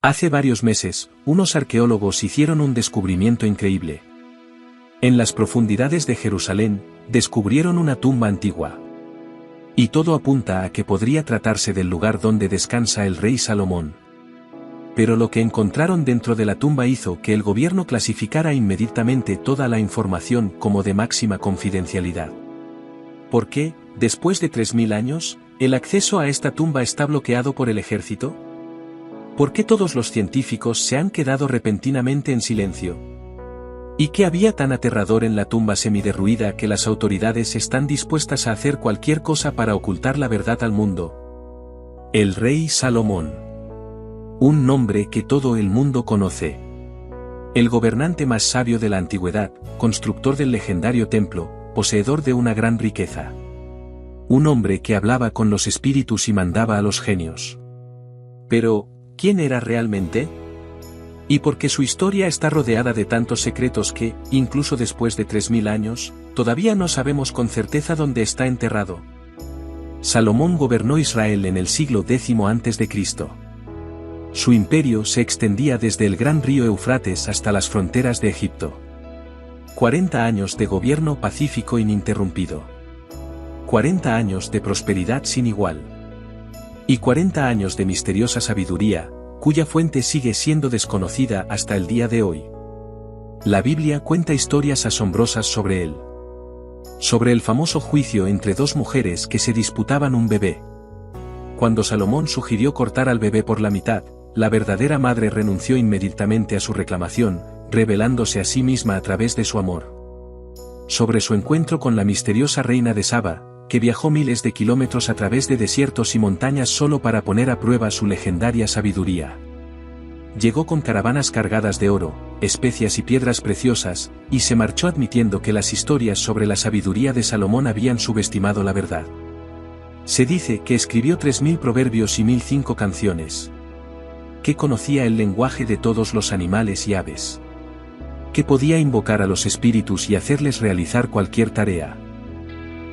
Hace varios meses, unos arqueólogos hicieron un descubrimiento increíble. En las profundidades de Jerusalén, descubrieron una tumba antigua. Y todo apunta a que podría tratarse del lugar donde descansa el rey Salomón. Pero lo que encontraron dentro de la tumba hizo que el gobierno clasificara inmediatamente toda la información como de máxima confidencialidad. ¿Por qué, después de 3000 años, el acceso a esta tumba está bloqueado por el ejército? ¿Por qué todos los científicos se han quedado repentinamente en silencio? ¿Y qué había tan aterrador en la tumba semiderruida que las autoridades están dispuestas a hacer cualquier cosa para ocultar la verdad al mundo? El rey Salomón. Un nombre que todo el mundo conoce. El gobernante más sabio de la antigüedad, constructor del legendario templo, poseedor de una gran riqueza. Un hombre que hablaba con los espíritus y mandaba a los genios. Pero, ¿quién era realmente? Y porque su historia está rodeada de tantos secretos que, incluso después de 3000 años, todavía no sabemos con certeza dónde está enterrado. Salomón gobernó Israel en el siglo X a.C. Su imperio se extendía desde el gran río Éufrates hasta las fronteras de Egipto. 40 años de gobierno pacífico ininterrumpido. 40 años de prosperidad sin igual. Y 40 años de misteriosa sabiduría, cuya fuente sigue siendo desconocida hasta el día de hoy. La Biblia cuenta historias asombrosas sobre él. Sobre el famoso juicio entre dos mujeres que se disputaban un bebé. Cuando Salomón sugirió cortar al bebé por la mitad, la verdadera madre renunció inmediatamente a su reclamación, revelándose a sí misma a través de su amor. Sobre su encuentro con la misteriosa reina de Saba, que viajó miles de kilómetros a través de desiertos y montañas solo para poner a prueba su legendaria sabiduría. Llegó con caravanas cargadas de oro, especias y piedras preciosas, y se marchó admitiendo que las historias sobre la sabiduría de Salomón habían subestimado la verdad. Se dice que escribió 3000 proverbios y 1005 canciones. Que conocía el lenguaje de todos los animales y aves. Que podía invocar a los espíritus y hacerles realizar cualquier tarea.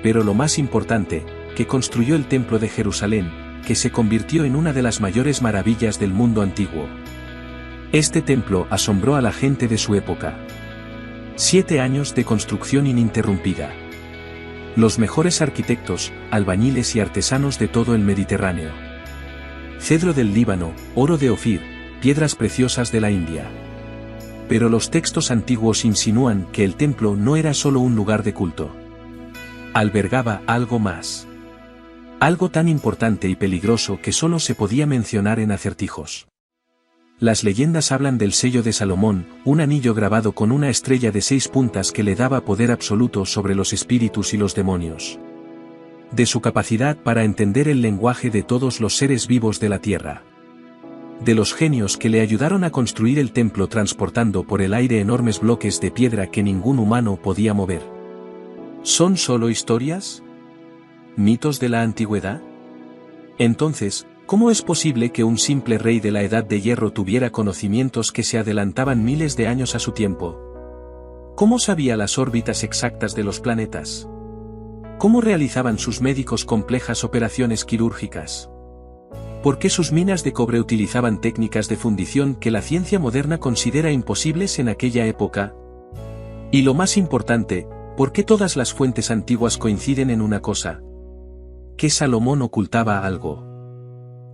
Pero lo más importante, que construyó el templo de Jerusalén, que se convirtió en una de las mayores maravillas del mundo antiguo. Este templo asombró a la gente de su época. 7 años de construcción ininterrumpida. Los mejores arquitectos, albañiles y artesanos de todo el Mediterráneo. Cedro del Líbano, oro de Ofir, piedras preciosas de la India. Pero los textos antiguos insinúan que el templo no era solo un lugar de culto. Albergaba algo más. Algo tan importante y peligroso que solo se podía mencionar en acertijos. Las leyendas hablan del sello de Salomón, un anillo grabado con una estrella de 6 puntas que le daba poder absoluto sobre los espíritus y los demonios. De su capacidad para entender el lenguaje de todos los seres vivos de la tierra. De los genios que le ayudaron a construir el templo transportando por el aire enormes bloques de piedra que ningún humano podía mover. ¿Son solo historias? ¿Mitos de la antigüedad? Entonces, ¿cómo es posible que un simple rey de la Edad de Hierro tuviera conocimientos que se adelantaban miles de años a su tiempo? ¿Cómo sabía las órbitas exactas de los planetas? ¿Cómo realizaban sus médicos complejas operaciones quirúrgicas? ¿Por qué sus minas de cobre utilizaban técnicas de fundición que la ciencia moderna considera imposibles en aquella época? Y lo más importante, ¿por qué todas las fuentes antiguas coinciden en una cosa? Que Salomón ocultaba algo.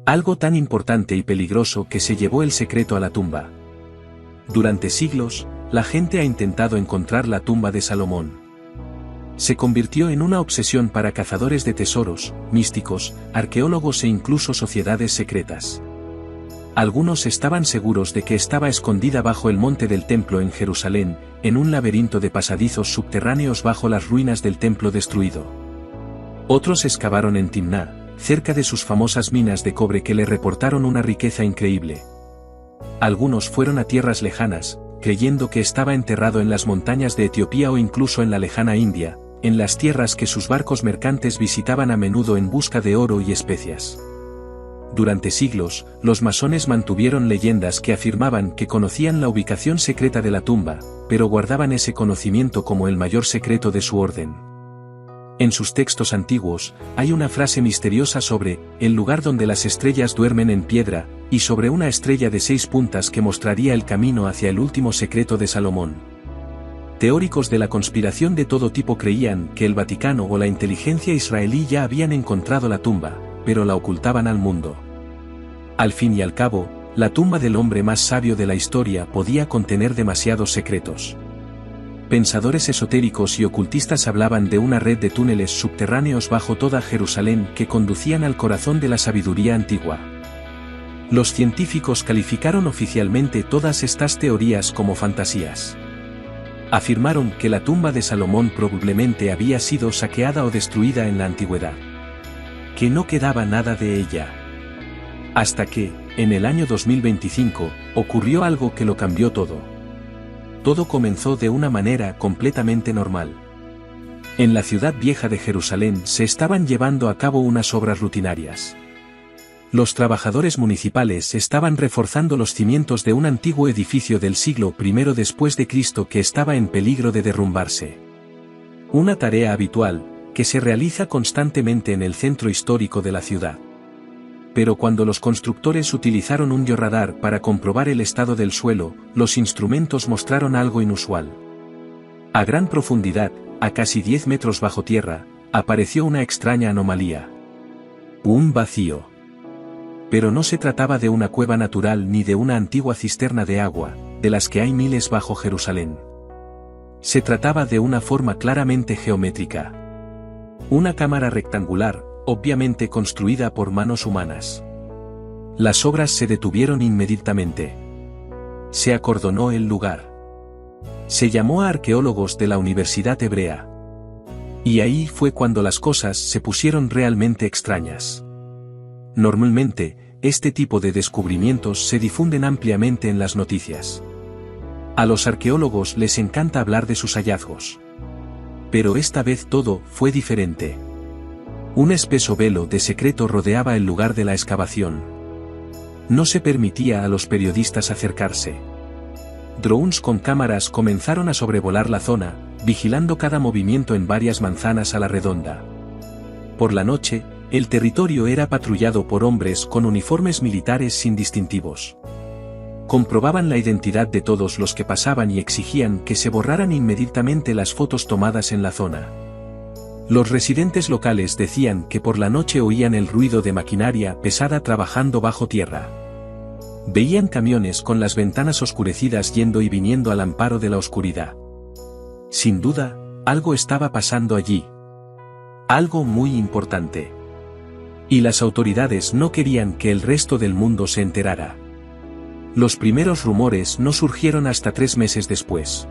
Algo tan importante y peligroso que se llevó el secreto a la tumba. Durante siglos, la gente ha intentado encontrar la tumba de Salomón. Se convirtió en una obsesión para cazadores de tesoros, místicos, arqueólogos e incluso sociedades secretas. Algunos estaban seguros de que estaba escondida bajo el monte del templo en Jerusalén, en un laberinto de pasadizos subterráneos bajo las ruinas del templo destruido. Otros excavaron en Timná, cerca de sus famosas minas de cobre que le reportaron una riqueza increíble. Algunos fueron a tierras lejanas, creyendo que estaba enterrado en las montañas de Etiopía o incluso en la lejana India, en las tierras que sus barcos mercantes visitaban a menudo en busca de oro y especias. Durante siglos, los masones mantuvieron leyendas que afirmaban que conocían la ubicación secreta de la tumba, pero guardaban ese conocimiento como el mayor secreto de su orden. En sus textos antiguos, hay una frase misteriosa sobre el lugar donde las estrellas duermen en piedra, y sobre una estrella de 6 puntas que mostraría el camino hacia el último secreto de Salomón. Teóricos de la conspiración de todo tipo creían que el Vaticano o la inteligencia israelí ya habían encontrado la tumba, pero la ocultaban al mundo. Al fin y al cabo, la tumba del hombre más sabio de la historia podía contener demasiados secretos. Pensadores esotéricos y ocultistas hablaban de una red de túneles subterráneos bajo toda Jerusalén que conducían al corazón de la sabiduría antigua. Los científicos calificaron oficialmente todas estas teorías como fantasías. Afirmaron que la tumba de Salomón probablemente había sido saqueada o destruida en la antigüedad. Que no quedaba nada de ella. Hasta que, en el año 2025, ocurrió algo que lo cambió todo. Todo comenzó de una manera completamente normal. En la ciudad vieja de Jerusalén se estaban llevando a cabo unas obras rutinarias. Los trabajadores municipales estaban reforzando los cimientos de un antiguo edificio del siglo I después de Cristo que estaba en peligro de derrumbarse. Una tarea habitual, que se realiza constantemente en el centro histórico de la ciudad. Pero cuando los constructores utilizaron un georradar para comprobar el estado del suelo, los instrumentos mostraron algo inusual. A gran profundidad, a casi 10 metros bajo tierra, apareció una extraña anomalía. Un vacío. Pero no se trataba de una cueva natural ni de una antigua cisterna de agua, de las que hay miles bajo Jerusalén. Se trataba de una forma claramente geométrica. Una cámara rectangular, obviamente construida por manos humanas. Las obras se detuvieron inmediatamente. Se acordonó el lugar. Se llamó a arqueólogos de la Universidad Hebrea. Y ahí fue cuando las cosas se pusieron realmente extrañas. Normalmente, este tipo de descubrimientos se difunden ampliamente en las noticias. A los arqueólogos les encanta hablar de sus hallazgos. Pero esta vez todo fue diferente. Un espeso velo de secreto rodeaba el lugar de la excavación. No se permitía a los periodistas acercarse. Drones con cámaras comenzaron a sobrevolar la zona, vigilando cada movimiento en varias manzanas a la redonda. Por la noche, el territorio era patrullado por hombres con uniformes militares sin distintivos. Comprobaban la identidad de todos los que pasaban y exigían que se borraran inmediatamente las fotos tomadas en la zona. Los residentes locales decían que por la noche oían el ruido de maquinaria pesada trabajando bajo tierra. Veían camiones con las ventanas oscurecidas yendo y viniendo al amparo de la oscuridad. Sin duda, algo estaba pasando allí. Algo muy importante. Y las autoridades no querían que el resto del mundo se enterara. Los primeros rumores no surgieron hasta 3 meses después.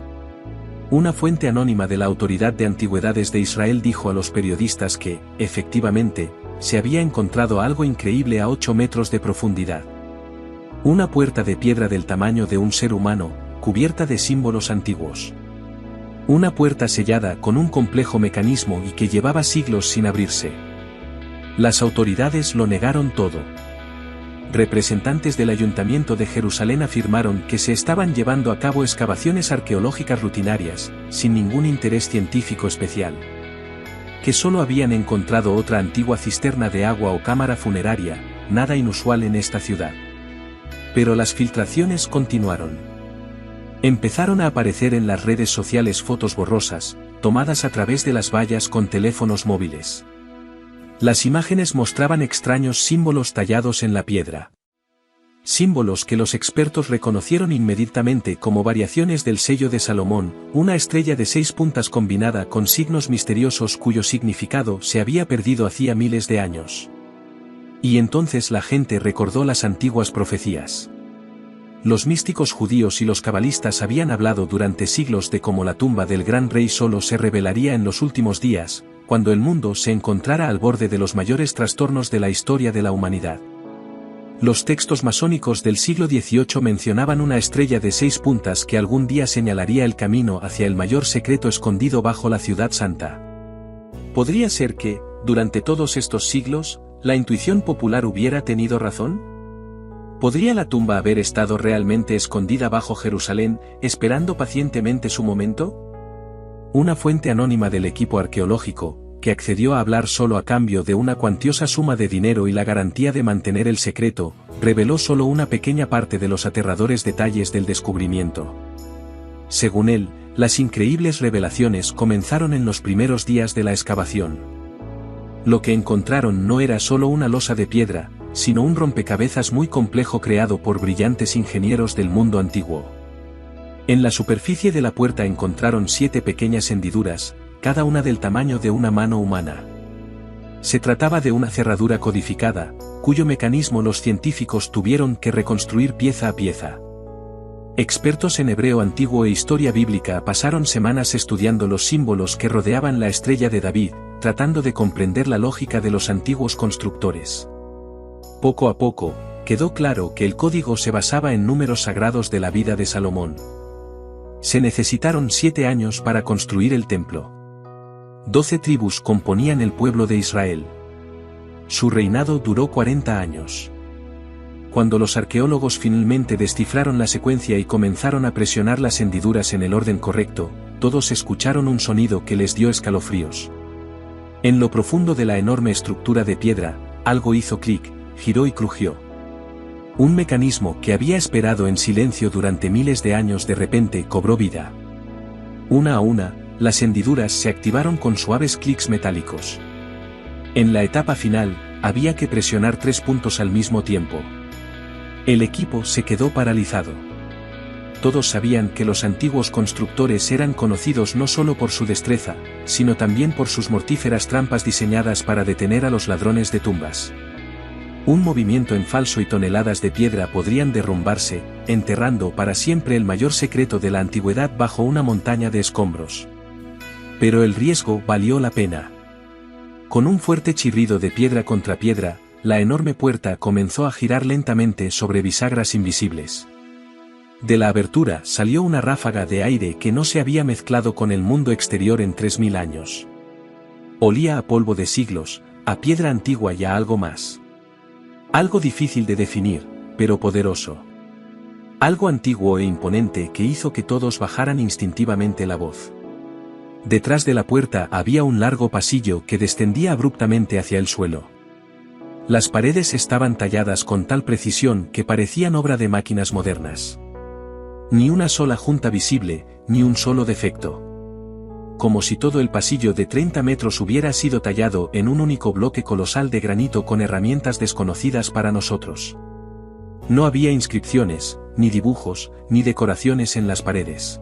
Una fuente anónima de la Autoridad de Antigüedades de Israel dijo a los periodistas que, efectivamente, se había encontrado algo increíble a 8 metros de profundidad. Una puerta de piedra del tamaño de un ser humano, cubierta de símbolos antiguos. Una puerta sellada con un complejo mecanismo y que llevaba siglos sin abrirse. Las autoridades lo negaron todo. Representantes del Ayuntamiento de Jerusalén afirmaron que se estaban llevando a cabo excavaciones arqueológicas rutinarias, sin ningún interés científico especial. Que solo habían encontrado otra antigua cisterna de agua o cámara funeraria, nada inusual en esta ciudad. Pero las filtraciones continuaron. Empezaron a aparecer en las redes sociales fotos borrosas, tomadas a través de las vallas con teléfonos móviles. Las imágenes mostraban extraños símbolos tallados en la piedra. Símbolos que los expertos reconocieron inmediatamente como variaciones del sello de Salomón, una estrella de 6 puntas combinada con signos misteriosos cuyo significado se había perdido hacía miles de años. Y entonces la gente recordó las antiguas profecías. Los místicos judíos y los cabalistas habían hablado durante siglos de cómo la tumba del gran rey solo se revelaría en los últimos días, cuando el mundo se encontrara al borde de los mayores trastornos de la historia de la humanidad. Los textos masónicos del siglo XVIII mencionaban una estrella de 6 puntas que algún día señalaría el camino hacia el mayor secreto escondido bajo la ciudad santa. ¿Podría ser que, durante todos estos siglos, la intuición popular hubiera tenido razón? ¿Podría la tumba haber estado realmente escondida bajo Jerusalén, esperando pacientemente su momento? Una fuente anónima del equipo arqueológico, que accedió a hablar solo a cambio de una cuantiosa suma de dinero y la garantía de mantener el secreto, reveló solo una pequeña parte de los aterradores detalles del descubrimiento. Según él, las increíbles revelaciones comenzaron en los primeros días de la excavación. Lo que encontraron no era solo una losa de piedra, sino un rompecabezas muy complejo creado por brillantes ingenieros del mundo antiguo. En la superficie de la puerta encontraron 7 pequeñas hendiduras, cada una del tamaño de una mano humana. Se trataba de una cerradura codificada, cuyo mecanismo los científicos tuvieron que reconstruir pieza a pieza. Expertos en hebreo antiguo e historia bíblica pasaron semanas estudiando los símbolos que rodeaban la estrella de David, tratando de comprender la lógica de los antiguos constructores. Poco a poco, quedó claro que el código se basaba en números sagrados de la vida de Salomón. Se necesitaron 7 años para construir el templo. 12 tribus componían el pueblo de Israel. Su reinado duró 40 años. Cuando los arqueólogos finalmente descifraron la secuencia y comenzaron a presionar las hendiduras en el orden correcto, todos escucharon un sonido que les dio escalofríos. En lo profundo de la enorme estructura de piedra, algo hizo clic, giró y crujió. Un mecanismo que había esperado en silencio durante miles de años de repente cobró vida. Una a una, las hendiduras se activaron con suaves clics metálicos. En la etapa final, había que presionar 3 puntos al mismo tiempo. El equipo se quedó paralizado. Todos sabían que los antiguos constructores eran conocidos no solo por su destreza, sino también por sus mortíferas trampas diseñadas para detener a los ladrones de tumbas. Un movimiento en falso y toneladas de piedra podrían derrumbarse, enterrando para siempre el mayor secreto de la antigüedad bajo una montaña de escombros. Pero el riesgo valió la pena. Con un fuerte chirrido de piedra contra piedra, la enorme puerta comenzó a girar lentamente sobre bisagras invisibles. De la abertura salió una ráfaga de aire que no se había mezclado con el mundo exterior en 3000 años. Olía a polvo de siglos, a piedra antigua y a algo más. Algo difícil de definir, pero poderoso. Algo antiguo e imponente que hizo que todos bajaran instintivamente la voz. Detrás de la puerta había un largo pasillo que descendía abruptamente hacia el suelo. Las paredes estaban talladas con tal precisión que parecían obra de máquinas modernas. Ni una sola junta visible, ni un solo defecto. Como si todo el pasillo de 30 metros hubiera sido tallado en un único bloque colosal de granito con herramientas desconocidas para nosotros. No había inscripciones, ni dibujos, ni decoraciones en las paredes.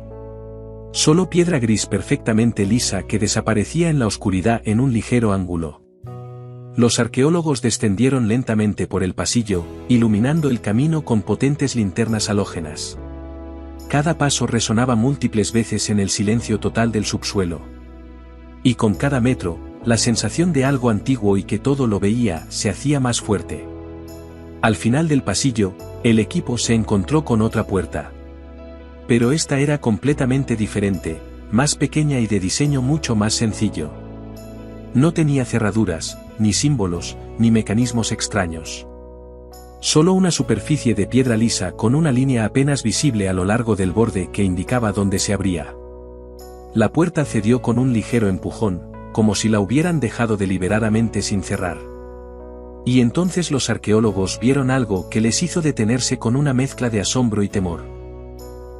Solo piedra gris perfectamente lisa que desaparecía en la oscuridad en un ligero ángulo. Los arqueólogos descendieron lentamente por el pasillo, iluminando el camino con potentes linternas halógenas. Cada paso resonaba múltiples veces en el silencio total del subsuelo. Y con cada metro, la sensación de algo antiguo y que todo lo veía se hacía más fuerte. Al final del pasillo, el equipo se encontró con otra puerta. Pero esta era completamente diferente, más pequeña y de diseño mucho más sencillo. No tenía cerraduras, ni símbolos, ni mecanismos extraños. Solo una superficie de piedra lisa con una línea apenas visible a lo largo del borde que indicaba dónde se abría. La puerta cedió con un ligero empujón, como si la hubieran dejado deliberadamente sin cerrar. Y entonces los arqueólogos vieron algo que les hizo detenerse con una mezcla de asombro y temor.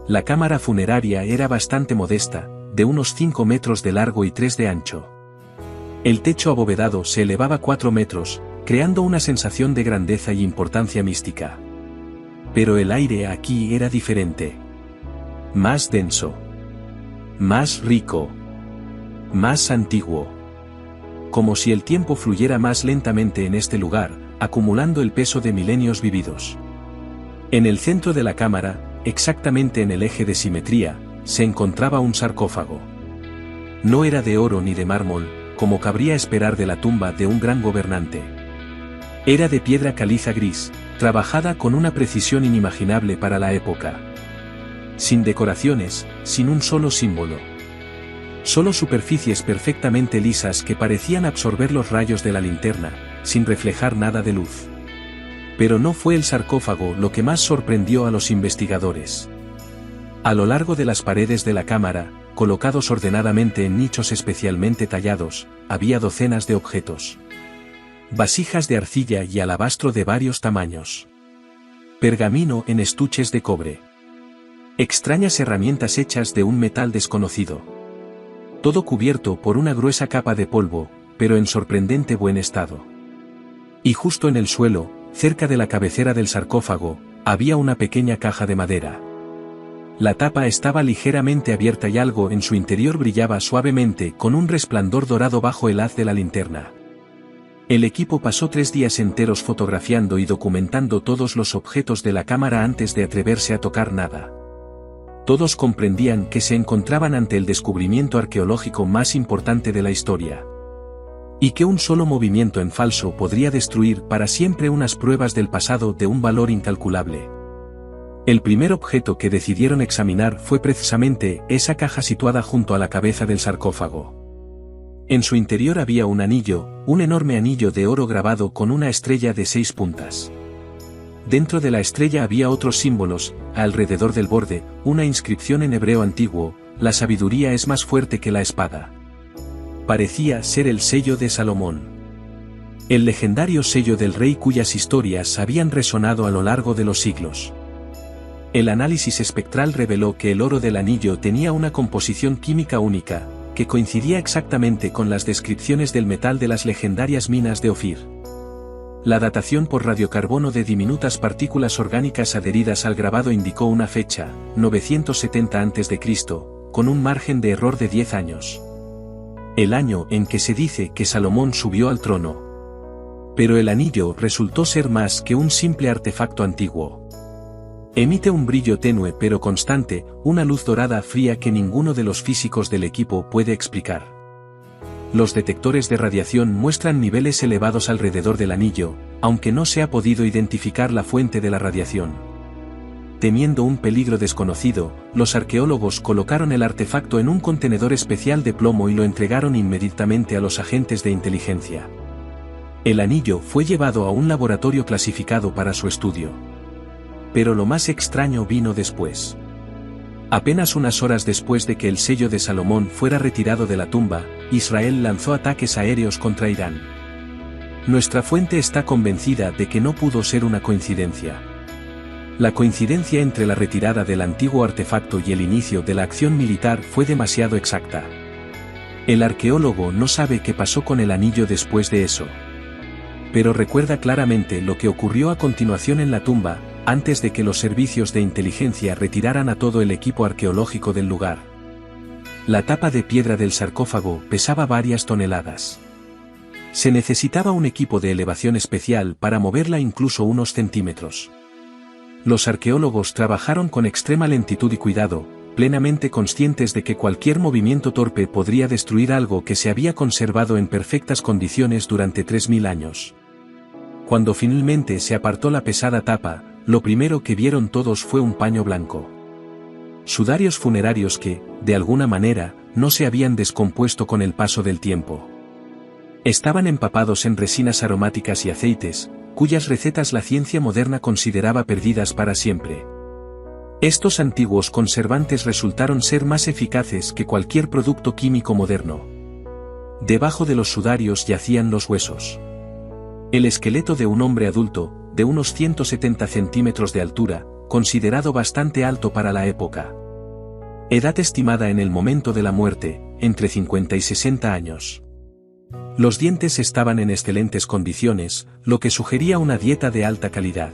La cámara funeraria era bastante modesta, de unos 5 metros de largo y 3 de ancho. El techo abovedado se elevaba 4 metros, creando una sensación de grandeza y importancia mística. Pero el aire aquí era diferente. Más denso. Más rico. Más antiguo. Como si el tiempo fluyera más lentamente en este lugar, acumulando el peso de milenios vividos. En el centro de la cámara, exactamente en el eje de simetría, se encontraba un sarcófago. No era de oro ni de mármol, como cabría esperar de la tumba de un gran gobernante. Era de piedra caliza gris, trabajada con una precisión inimaginable para la época. Sin decoraciones, sin un solo símbolo. Solo superficies perfectamente lisas que parecían absorber los rayos de la linterna, sin reflejar nada de luz. Pero no fue el sarcófago lo que más sorprendió a los investigadores. A lo largo de las paredes de la cámara, colocados ordenadamente en nichos especialmente tallados, había docenas de objetos. Vasijas de arcilla y alabastro de varios tamaños. Pergamino en estuches de cobre. Extrañas herramientas hechas de un metal desconocido. Todo cubierto por una gruesa capa de polvo, pero en sorprendente buen estado. Y justo en el suelo, cerca de la cabecera del sarcófago, había una pequeña caja de madera. La tapa estaba ligeramente abierta y algo en su interior brillaba suavemente con un resplandor dorado bajo el haz de la linterna. El equipo pasó 3 días enteros fotografiando y documentando todos los objetos de la cámara antes de atreverse a tocar nada. Todos comprendían que se encontraban ante el descubrimiento arqueológico más importante de la historia. Y que un solo movimiento en falso podría destruir para siempre unas pruebas del pasado de un valor incalculable. El primer objeto que decidieron examinar fue precisamente esa caja situada junto a la cabeza del sarcófago. En su interior había un anillo, un enorme anillo de oro grabado con una estrella de 6 puntas. Dentro de la estrella había otros símbolos, alrededor del borde, una inscripción en hebreo antiguo: la sabiduría es más fuerte que la espada. Parecía ser el sello de Salomón. El legendario sello del rey cuyas historias habían resonado a lo largo de los siglos. El análisis espectral reveló que el oro del anillo tenía una composición química única, que coincidía exactamente con las descripciones del metal de las legendarias minas de Ofir. La datación por radiocarbono de diminutas partículas orgánicas adheridas al grabado indicó una fecha, 970 a.C., con un margen de error de 10 años. El año en que se dice que Salomón subió al trono. Pero el anillo resultó ser más que un simple artefacto antiguo. Emite un brillo tenue pero constante, una luz dorada fría que ninguno de los físicos del equipo puede explicar. Los detectores de radiación muestran niveles elevados alrededor del anillo, aunque no se ha podido identificar la fuente de la radiación. Temiendo un peligro desconocido, los arqueólogos colocaron el artefacto en un contenedor especial de plomo y lo entregaron inmediatamente a los agentes de inteligencia. El anillo fue llevado a un laboratorio clasificado para su estudio. Pero lo más extraño vino después. Apenas unas horas después de que el sello de Salomón fuera retirado de la tumba, Israel lanzó ataques aéreos contra Irán. Nuestra fuente está convencida de que no pudo ser una coincidencia. La coincidencia entre la retirada del antiguo artefacto y el inicio de la acción militar fue demasiado exacta. El arqueólogo no sabe qué pasó con el anillo después de eso. Pero recuerda claramente lo que ocurrió a continuación en la tumba, antes de que los servicios de inteligencia retiraran a todo el equipo arqueológico del lugar. La tapa de piedra del sarcófago pesaba varias toneladas. Se necesitaba un equipo de elevación especial para moverla incluso unos centímetros. Los arqueólogos trabajaron con extrema lentitud y cuidado, plenamente conscientes de que cualquier movimiento torpe podría destruir algo que se había conservado en perfectas condiciones durante 3000 años. Cuando finalmente se apartó la pesada tapa, lo primero que vieron todos fue un paño blanco. Sudarios funerarios que, de alguna manera, no se habían descompuesto con el paso del tiempo. Estaban empapados en resinas aromáticas y aceites, cuyas recetas la ciencia moderna consideraba perdidas para siempre. Estos antiguos conservantes resultaron ser más eficaces que cualquier producto químico moderno. Debajo de los sudarios yacían los huesos. El esqueleto de un hombre adulto, de unos 170 centímetros de altura, considerado bastante alto para la época. Edad estimada en el momento de la muerte, entre 50 y 60 años. Los dientes estaban en excelentes condiciones, lo que sugería una dieta de alta calidad.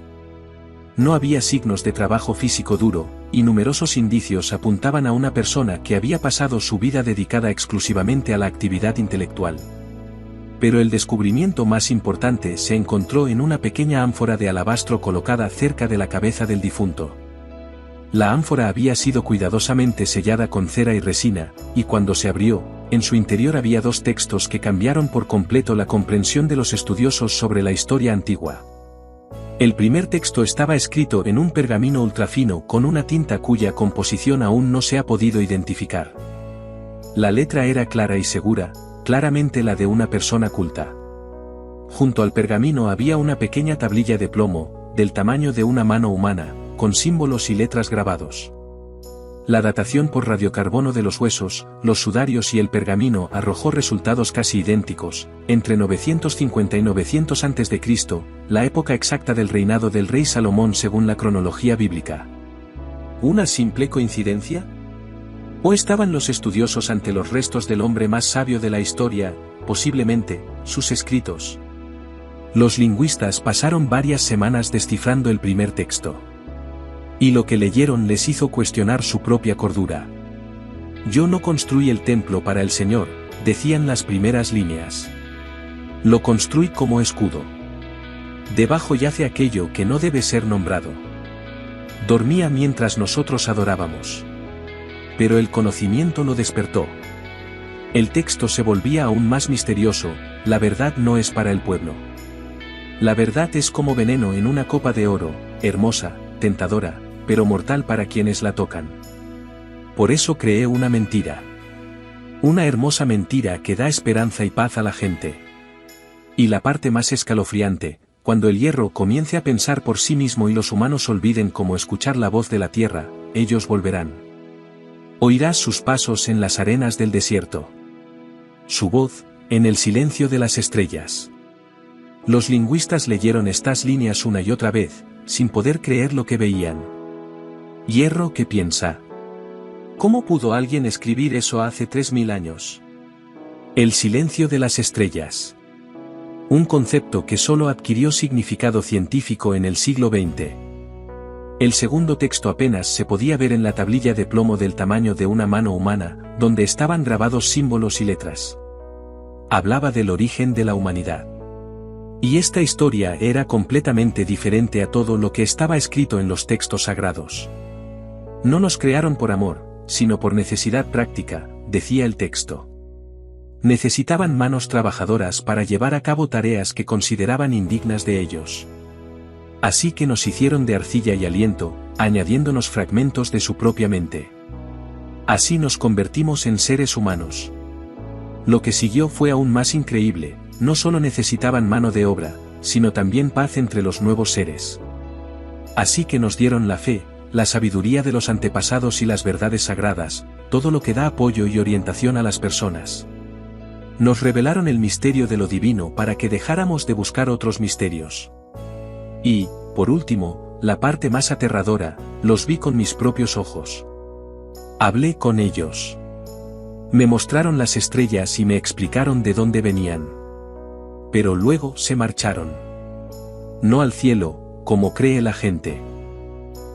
No había signos de trabajo físico duro, y numerosos indicios apuntaban a una persona que había pasado su vida dedicada exclusivamente a la actividad intelectual. Pero el descubrimiento más importante se encontró en una pequeña ánfora de alabastro colocada cerca de la cabeza del difunto. La ánfora había sido cuidadosamente sellada con cera y resina, y cuando se abrió, en su interior había 2 textos que cambiaron por completo la comprensión de los estudiosos sobre la historia antigua. El primer texto estaba escrito en un pergamino ultrafino con una tinta cuya composición aún no se ha podido identificar. La letra era clara y segura, claramente la de una persona culta. Junto al pergamino había una pequeña tablilla de plomo, del tamaño de una mano humana, con símbolos y letras grabados. la datación por radiocarbono de los huesos, los sudarios y el pergamino arrojó resultados casi idénticos, entre 950 y 900 a.C., la época exacta del reinado del rey Salomón según la cronología bíblica. ¿Una simple coincidencia? ¿O estaban los estudiosos ante los restos del hombre más sabio de la historia, posiblemente, sus escritos? Los lingüistas pasaron varias semanas descifrando el primer texto. Y lo que leyeron les hizo cuestionar su propia cordura. Yo no construí el templo para el Señor, decían las primeras líneas. Lo construí como escudo. Debajo yace aquello que no debe ser nombrado. Dormía mientras nosotros adorábamos. Pero el conocimiento lo despertó. El texto se volvía aún más misterioso, la verdad no es para el pueblo. La verdad es como veneno en una copa de oro, hermosa, tentadora, pero mortal para quienes la tocan. Por eso creé una mentira. Una hermosa mentira que da esperanza y paz a la gente. Y la parte más escalofriante, cuando el hierro comience a pensar por sí mismo y los humanos olviden cómo escuchar la voz de la tierra, ellos volverán. Oirás sus pasos en las arenas del desierto. Su voz, en el silencio de las estrellas. Los lingüistas leyeron estas líneas una y otra vez, sin poder creer lo que veían. Hierro que piensa. ¿Cómo pudo alguien escribir eso hace 3000 años? El silencio de las estrellas. Un concepto que solo adquirió significado científico en el siglo XX. El segundo texto apenas se podía ver en la tablilla de plomo del tamaño de una mano humana, donde estaban grabados símbolos y letras. Hablaba del origen de la humanidad. Y esta historia era completamente diferente a todo lo que estaba escrito en los textos sagrados. No nos crearon por amor, sino por necesidad práctica, decía el texto. Necesitaban manos trabajadoras para llevar a cabo tareas que consideraban indignas de ellos. Así que nos hicieron de arcilla y aliento, añadiéndonos fragmentos de su propia mente. Así nos convertimos en seres humanos. Lo que siguió fue aún más increíble, no solo necesitaban mano de obra, sino también paz entre los nuevos seres. Así que nos dieron la fe, la sabiduría de los antepasados y las verdades sagradas, todo lo que da apoyo y orientación a las personas. Nos revelaron el misterio de lo divino para que dejáramos de buscar otros misterios. Y, por último, la parte más aterradora, los vi con mis propios ojos. Hablé con ellos. Me mostraron las estrellas y me explicaron de dónde venían. Pero luego se marcharon. No al cielo, como cree la gente.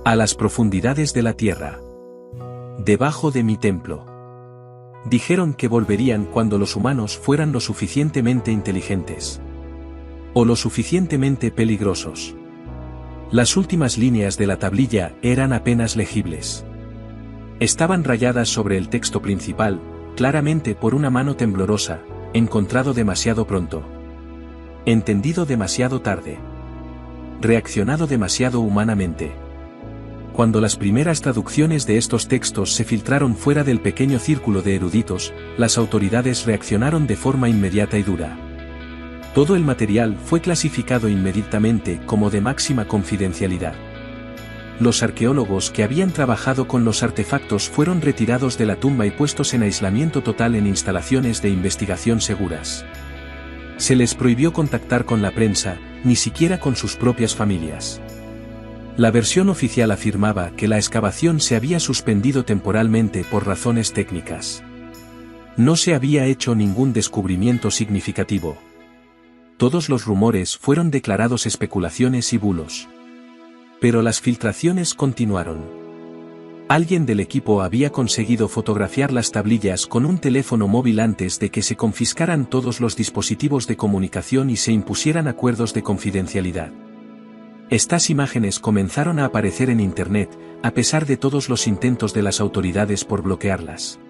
A las profundidades de la tierra. Debajo de mi templo. Dijeron que volverían cuando los humanos fueran lo suficientemente inteligentes. O lo suficientemente peligrosos. Las últimas líneas de la tablilla eran apenas legibles. Estaban rayadas sobre el texto principal, claramente por una mano temblorosa, encontrado demasiado pronto. Entendido demasiado tarde. Reaccionado demasiado humanamente. Cuando las primeras traducciones de estos textos se filtraron fuera del pequeño círculo de eruditos, las autoridades reaccionaron de forma inmediata y dura. Todo el material fue clasificado inmediatamente como de máxima confidencialidad. Los arqueólogos que habían trabajado con los artefactos fueron retirados de la tumba y puestos en aislamiento total en instalaciones de investigación seguras. Se les prohibió contactar con la prensa, ni siquiera con sus propias familias. La versión oficial afirmaba que la excavación se había suspendido temporalmente por razones técnicas. No se había hecho ningún descubrimiento significativo. Todos los rumores fueron declarados especulaciones y bulos. Pero las filtraciones continuaron. Alguien del equipo había conseguido fotografiar las tablillas con un teléfono móvil antes de que se confiscaran todos los dispositivos de comunicación y se impusieran acuerdos de confidencialidad. Estas imágenes comenzaron a aparecer en Internet, a pesar de todos los intentos de las autoridades por bloquearlas.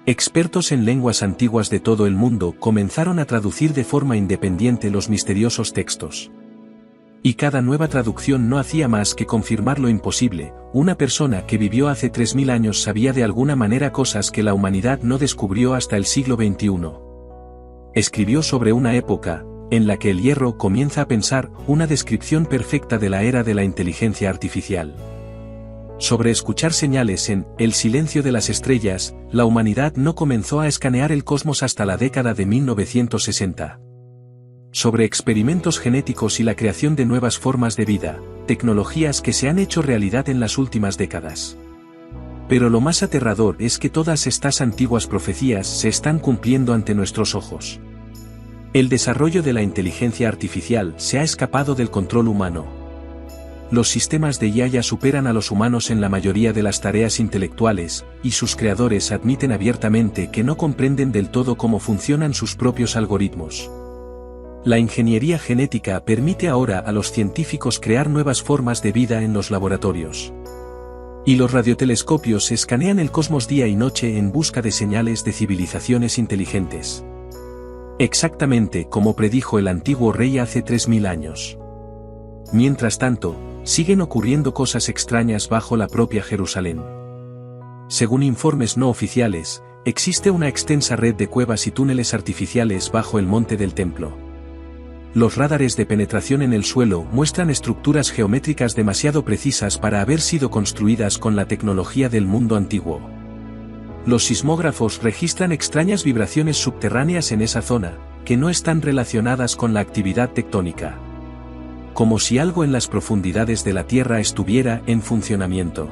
Expertos en lenguas antiguas de todo el mundo comenzaron a traducir de forma independiente los misteriosos textos. Y cada nueva traducción no hacía más que confirmar lo imposible. Una persona que vivió hace 3000 años sabía de alguna manera cosas que la humanidad no descubrió hasta el siglo XXI. Escribió sobre una época, en la que el hierro comienza a pensar, una descripción perfecta de la era de la inteligencia artificial. Sobre escuchar señales en El silencio de las estrellas, la humanidad no comenzó a escanear el cosmos hasta la década de 1960. Sobre experimentos genéticos y la creación de nuevas formas de vida, tecnologías que se han hecho realidad en las últimas décadas. Pero lo más aterrador es que todas estas antiguas profecías se están cumpliendo ante nuestros ojos. El desarrollo de la inteligencia artificial se ha escapado del control humano. Los sistemas de IA ya superan a los humanos en la mayoría de las tareas intelectuales, y sus creadores admiten abiertamente que no comprenden del todo cómo funcionan sus propios algoritmos. La ingeniería genética permite ahora a los científicos crear nuevas formas de vida en los laboratorios. Y los radiotelescopios escanean el cosmos día y noche en busca de señales de civilizaciones inteligentes. Exactamente como predijo el antiguo rey hace 3000 años. Mientras tanto, siguen ocurriendo cosas extrañas bajo la propia Jerusalén. Según informes no oficiales, existe una extensa red de cuevas y túneles artificiales bajo el monte del templo. Los radares de penetración en el suelo muestran estructuras geométricas demasiado precisas para haber sido construidas con la tecnología del mundo antiguo. Los sismógrafos registran extrañas vibraciones subterráneas en esa zona, que no están relacionadas con la actividad tectónica. Como si algo en las profundidades de la Tierra estuviera en funcionamiento.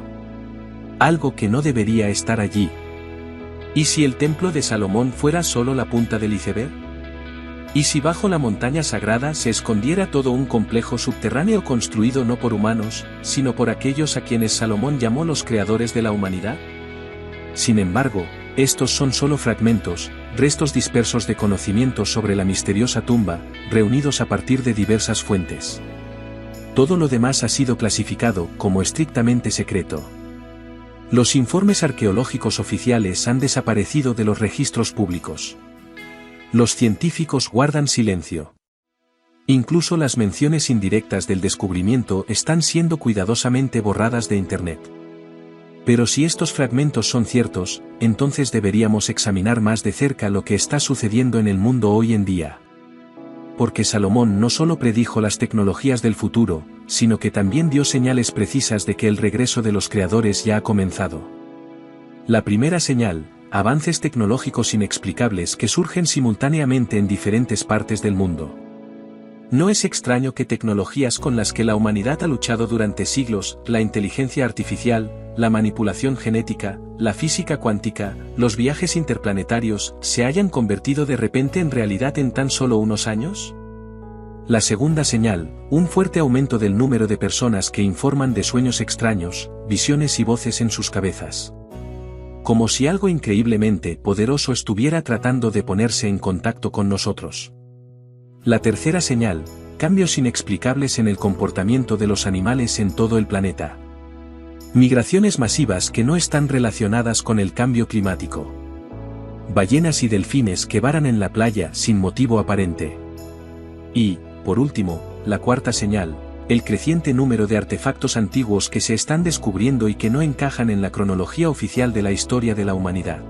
Algo que no debería estar allí. ¿Y si el templo de Salomón fuera solo la punta del iceberg? ¿Y si bajo la montaña sagrada se escondiera todo un complejo subterráneo construido no por humanos, sino por aquellos a quienes Salomón llamó los creadores de la humanidad? Sin embargo, estos son solo fragmentos, restos dispersos de conocimientos sobre la misteriosa tumba, reunidos a partir de diversas fuentes. Todo lo demás ha sido clasificado como estrictamente secreto. Los informes arqueológicos oficiales han desaparecido de los registros públicos. Los científicos guardan silencio. Incluso las menciones indirectas del descubrimiento están siendo cuidadosamente borradas de Internet. Pero si estos fragmentos son ciertos, entonces deberíamos examinar más de cerca lo que está sucediendo en el mundo hoy en día. Porque Salomón no solo predijo las tecnologías del futuro, sino que también dio señales precisas de que el regreso de los creadores ya ha comenzado. La primera señal: avances tecnológicos inexplicables que surgen simultáneamente en diferentes partes del mundo. No es extraño que tecnologías con las que la humanidad ha luchado durante siglos, la inteligencia artificial, la manipulación genética, la física cuántica, los viajes interplanetarios, se hayan convertido de repente en realidad en tan solo unos años. La segunda señal: un fuerte aumento del número de personas que informan de sueños extraños, visiones y voces en sus cabezas. Como si algo increíblemente poderoso estuviera tratando de ponerse en contacto con nosotros. La tercera señal: cambios inexplicables en el comportamiento de los animales en todo el planeta. Migraciones masivas que no están relacionadas con el cambio climático. Ballenas y delfines que varan en la playa sin motivo aparente. Y, por último, la cuarta señal: el creciente número de artefactos antiguos que se están descubriendo y que no encajan en la cronología oficial de la historia de la humanidad.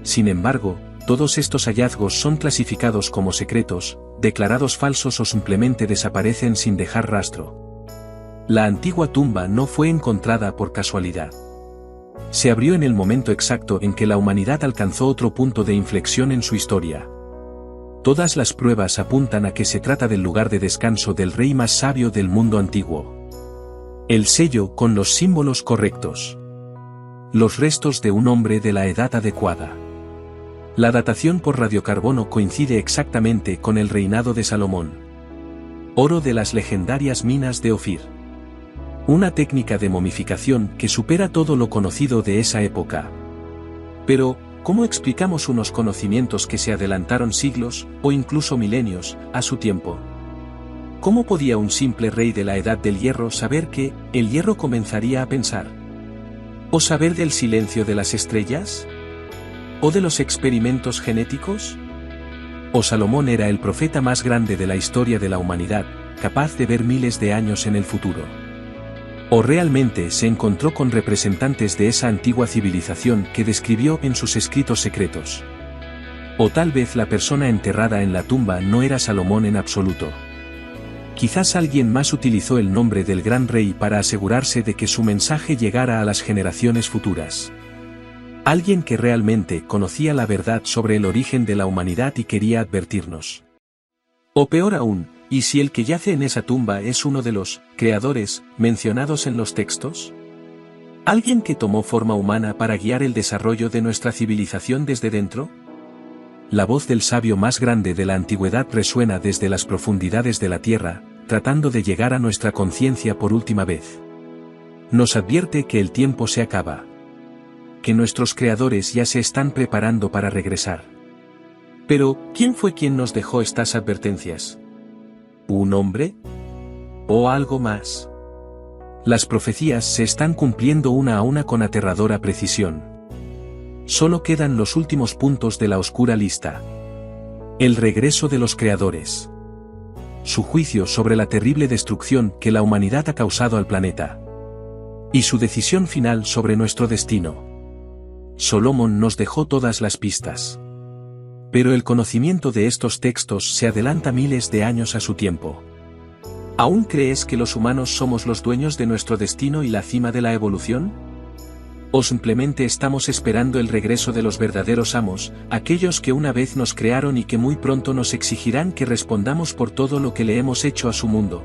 Sin embargo, todos estos hallazgos son clasificados como secretos, declarados falsos o simplemente desaparecen sin dejar rastro. La antigua tumba no fue encontrada por casualidad. Se abrió en el momento exacto en que la humanidad alcanzó otro punto de inflexión en su historia. Todas las pruebas apuntan a que se trata del lugar de descanso del rey más sabio del mundo antiguo. El sello con los símbolos correctos. Los restos de un hombre de la edad adecuada. La datación por radiocarbono coincide exactamente con el reinado de Salomón. Oro de las legendarias minas de Ofir. Una técnica de momificación que supera todo lo conocido de esa época. Pero, ¿cómo explicamos unos conocimientos que se adelantaron siglos, o incluso milenios, a su tiempo? ¿Cómo podía un simple rey de la Edad del Hierro saber que el hierro comenzaría a pensar? ¿O saber del silencio de las estrellas? ¿O de los experimentos genéticos? ¿O Salomón era el profeta más grande de la historia de la humanidad, capaz de ver miles de años en el futuro? ¿O realmente se encontró con representantes de esa antigua civilización que describió en sus escritos secretos? ¿O tal vez la persona enterrada en la tumba no era Salomón en absoluto? Quizás alguien más utilizó el nombre del gran rey para asegurarse de que su mensaje llegara a las generaciones futuras. Alguien que realmente conocía la verdad sobre el origen de la humanidad y quería advertirnos. O peor aún, ¿y si el que yace en esa tumba es uno de los creadores mencionados en los textos? ¿Alguien que tomó forma humana para guiar el desarrollo de nuestra civilización desde dentro? La voz del sabio más grande de la antigüedad resuena desde las profundidades de la tierra, tratando de llegar a nuestra conciencia por última vez. Nos advierte que el tiempo se acaba. Que nuestros creadores ya se están preparando para regresar. Pero, ¿quién fue quien nos dejó estas advertencias? ¿Un hombre? ¿O algo más? Las profecías se están cumpliendo una a una con aterradora precisión. Solo quedan los últimos puntos de la oscura lista. El regreso de los creadores. Su juicio sobre la terrible destrucción que la humanidad ha causado al planeta. Y su decisión final sobre nuestro destino. Solomón nos dejó todas las pistas. Pero el conocimiento de estos textos se adelanta miles de años a su tiempo. ¿Aún crees que los humanos somos los dueños de nuestro destino y la cima de la evolución? ¿O simplemente estamos esperando el regreso de los verdaderos amos, aquellos que una vez nos crearon y que muy pronto nos exigirán que respondamos por todo lo que le hemos hecho a su mundo,